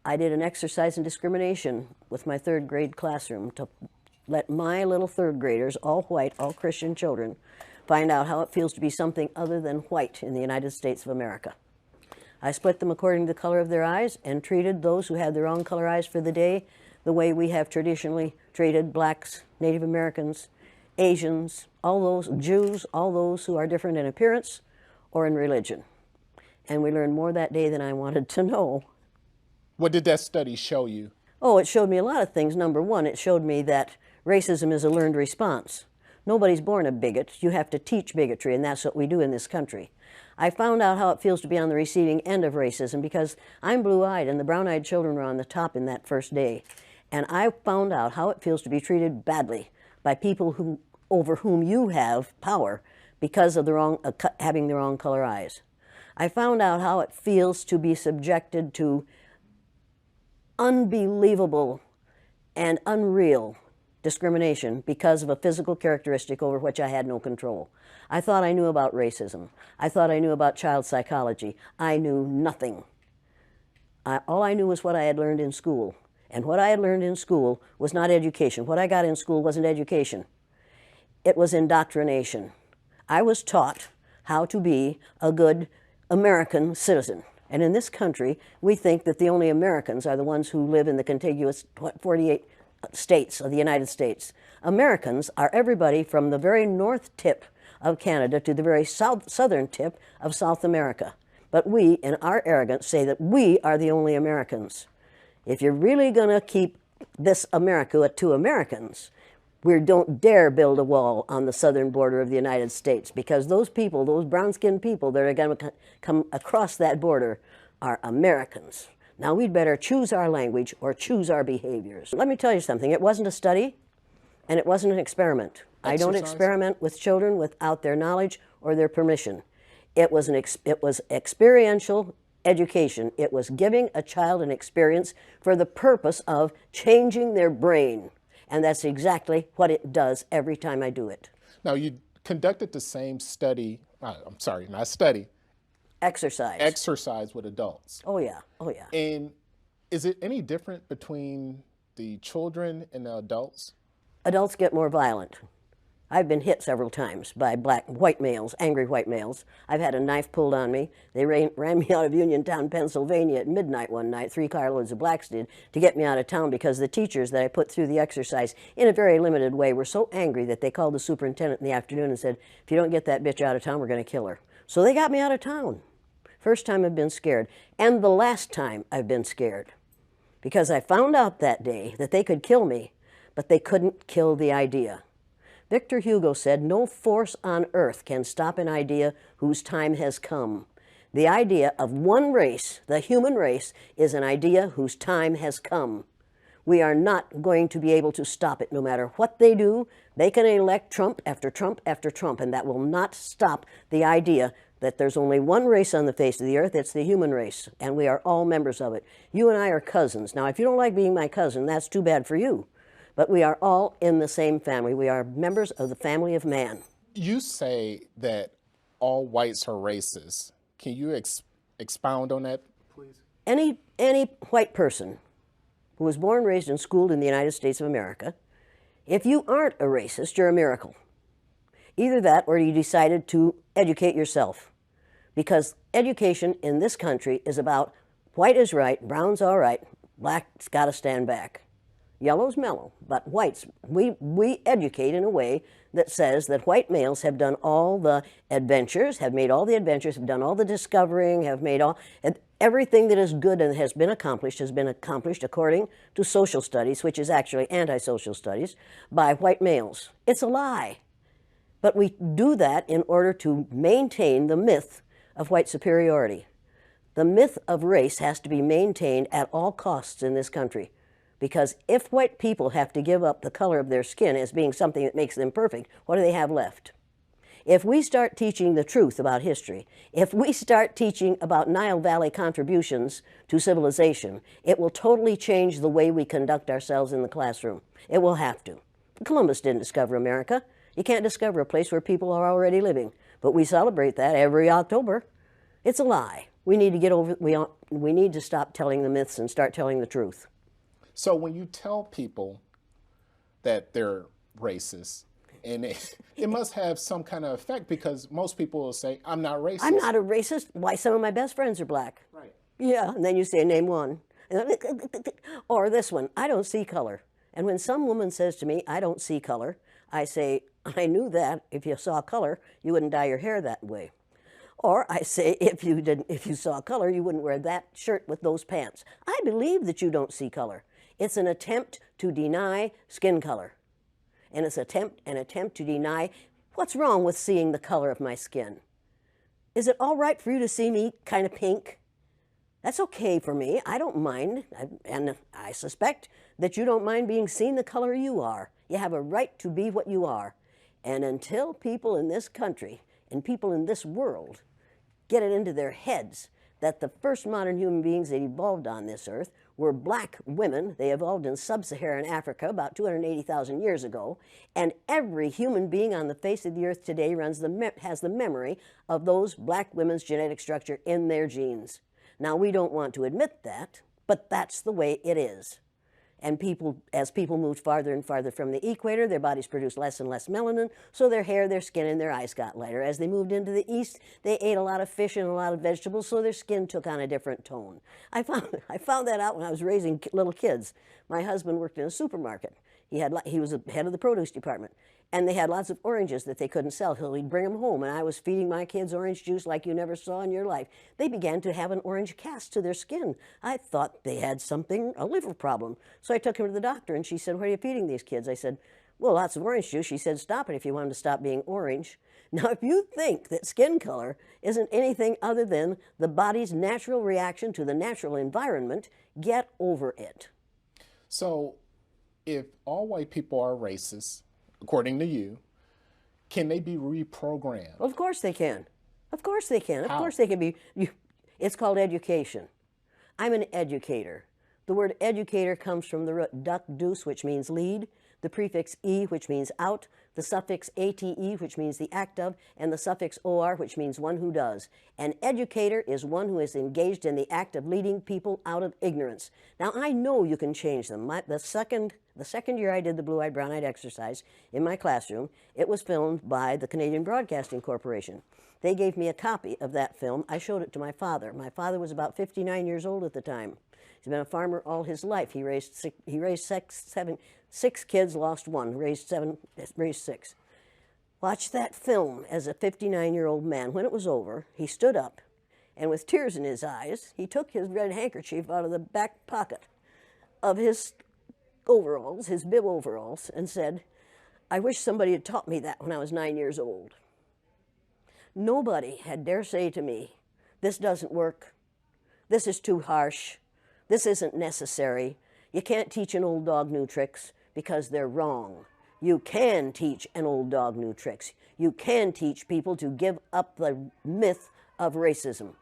I did an exercise in discrimination with my third grade classroom to let my little third graders, all white, all Christian children, find out how it feels to be something other than white in the United States of America. I split them according to the color of their eyes and treated those who had the wrong color eyes for the day the way we have traditionally treated blacks, Native Americans, Asians, all those Jews, all those who are different in appearance or in religion. And we learned more that day than I wanted to know. What did that study show you? Oh, it showed me a lot of things. Number one, it showed me that racism is a learned response. Nobody's born a bigot. You have to teach bigotry, and that's what we do in this country. I found out how it feels to be on the receiving end of racism because I'm blue-eyed, and the brown-eyed children were on the top in that first day. And I found out how it feels to be treated badly by people over whom you have power because of having the wrong color eyes. I found out how it feels to be subjected to unbelievable and unreal discrimination because of a physical characteristic over which I had no control. I thought I knew about racism. I thought I knew about child psychology. I knew nothing. All I knew was what I had learned in school. And what I had learned in school was not education. What I got in school wasn't education. It was indoctrination. I was taught how to be a good American citizen. And in this country, we think that the only Americans are the ones who live in the contiguous 48 states of the United States. Americans are everybody from the very north tip of Canada to the very southern tip of South America. But we, in our arrogance, say that we are the only Americans. If you're really going to keep this America to Americans, we don't dare build a wall on the southern border of the United States, because those people, those brown-skinned people that are going to come across that border are Americans. Now we'd better choose our language or choose our behaviors. Let me tell you something. It wasn't a study and it wasn't an experiment. I don't experiment with children without their knowledge or their permission. It was experiential education. It was giving a child an experience for the purpose of changing their brain. And that's exactly what it does every time I do it. Now, you conducted the same study, I'm sorry, not study. Exercise with adults. Oh, yeah. Oh, yeah. And is it any different between the children and the adults? Adults get more violent. I've been hit several times by white males, angry white males. I've had a knife pulled on me. They ran me out of Uniontown, Pennsylvania at midnight one night, 3 carloads of blacks did, to get me out of town because the teachers that I put through the exercise in a very limited way were so angry that they called the superintendent in the afternoon and said, if you don't get that bitch out of town, we're going to kill her. So they got me out of town. First time I've been scared, and the last time I've been scared, because I found out that day that they could kill me, but they couldn't kill the idea. Victor Hugo said, no force on earth can stop an idea whose time has come. The idea of one race, the human race, is an idea whose time has come. We are not going to be able to stop it no matter what they do. They can elect Trump after Trump after Trump, and that will not stop the idea that there's only one race on the face of the earth. It's the human race, and we are all members of it. You and I are cousins. Now, if you don't like being my cousin, that's too bad for you. But we are all in the same family. We are members of the family of man. You say that all whites are racist. Can you expound on that, please? Any white person who was born, raised, and schooled in the United States of America, if you aren't a racist, you're a miracle. Either that or you decided to educate yourself. Because education in this country is about white is right, brown's all right, black's got to stand back. Yellow's mellow, but whites, we educate in a way that says that white males have done all the adventures, have made all the adventures, have done all the discovering, have made everything that is good and has been accomplished according to social studies, which is actually anti-social studies, by white males. It's a lie. But we do that in order to maintain the myth of white superiority. The myth of race has to be maintained at all costs in this country. Because if white people have to give up the color of their skin as being something that makes them perfect, what do they have left? If we start teaching the truth about history, if we start teaching about Nile Valley contributions to civilization, it will totally change the way we conduct ourselves in the classroom. It will have to. Columbus didn't discover America. You can't discover a place where people are already living. But we celebrate that every October. It's a lie. We need to get over, we need to stop telling the myths and start telling the truth. So when you tell people that they're racist, and it must have some kind of effect because most people will say, I'm not racist. I'm not a racist. Why, some of my best friends are black. Right. Yeah, and then you say, name one. Or this one, I don't see color. And when some woman says to me, I don't see color, I say, I knew that if you saw color, you wouldn't dye your hair that way. Or I say, if you saw color, you wouldn't wear that shirt with those pants. I believe that you don't see color. It's an attempt to deny skin color. And it's an attempt to deny what's wrong with seeing the color of my skin. Is it all right for you to see me kind of pink? That's okay for me. I don't mind. And I suspect that you don't mind being seen the color you are. You have a right to be what you are. And until people in this country and people in this world get it into their heads that the first modern human beings that evolved on this earth were black women. They evolved in sub-Saharan Africa about 280,000 years ago, and every human being on the face of the earth today has the memory of those black women's genetic structure in their genes. Now, we don't want to admit that, but that's the way it is. And as people moved farther and farther from the equator, their bodies produced less and less melanin, so their hair, their skin, and their eyes got lighter. As they moved into the east, they ate a lot of fish and a lot of vegetables, so their skin took on a different tone. I found that out when I was raising little kids. My husband worked in a supermarket. He was the head of the produce department. And they had lots of oranges that they couldn't sell, so he'd bring them home, and I was feeding my kids orange juice like you never saw in your life. They began to have an orange cast to their skin. I thought they had a liver problem. So I took them to the doctor, and she said, what are you feeding these kids? I said, well, lots of orange juice. She said, stop it if you want them to stop being orange. Now, if you think that skin color isn't anything other than the body's natural reaction to the natural environment, get over it. So if all white people are racist, according to you, can they be reprogrammed? Of course they can. Of course they can. Of How? course they can be. It's called education. I'm an educator. The word educator comes from the root duc dus, which means lead, the prefix e, which means out, the suffix ate, which means the act of, and the suffix or, which means one who does. An educator is one who is engaged in the act of leading people out of ignorance. Now, I know you can change them. The second year I did the blue-eyed, brown-eyed exercise in my classroom, it was filmed by the Canadian Broadcasting Corporation. They gave me a copy of that film. I showed it to my father. My father was about 59 years old at the time. He's been a farmer all his life. He raised six kids, lost one, raised six. Watched that film as a 59-year-old man. When it was over, he stood up, and with tears in his eyes, he took his red handkerchief out of the back pocket of his overalls, his bib overalls, and said, I wish somebody had taught me that when I was 9 years old. Nobody had dare say to me, this doesn't work, this is too harsh, this isn't necessary, you can't teach an old dog new tricks because they're wrong. You can teach an old dog new tricks. You can teach people to give up the myth of racism.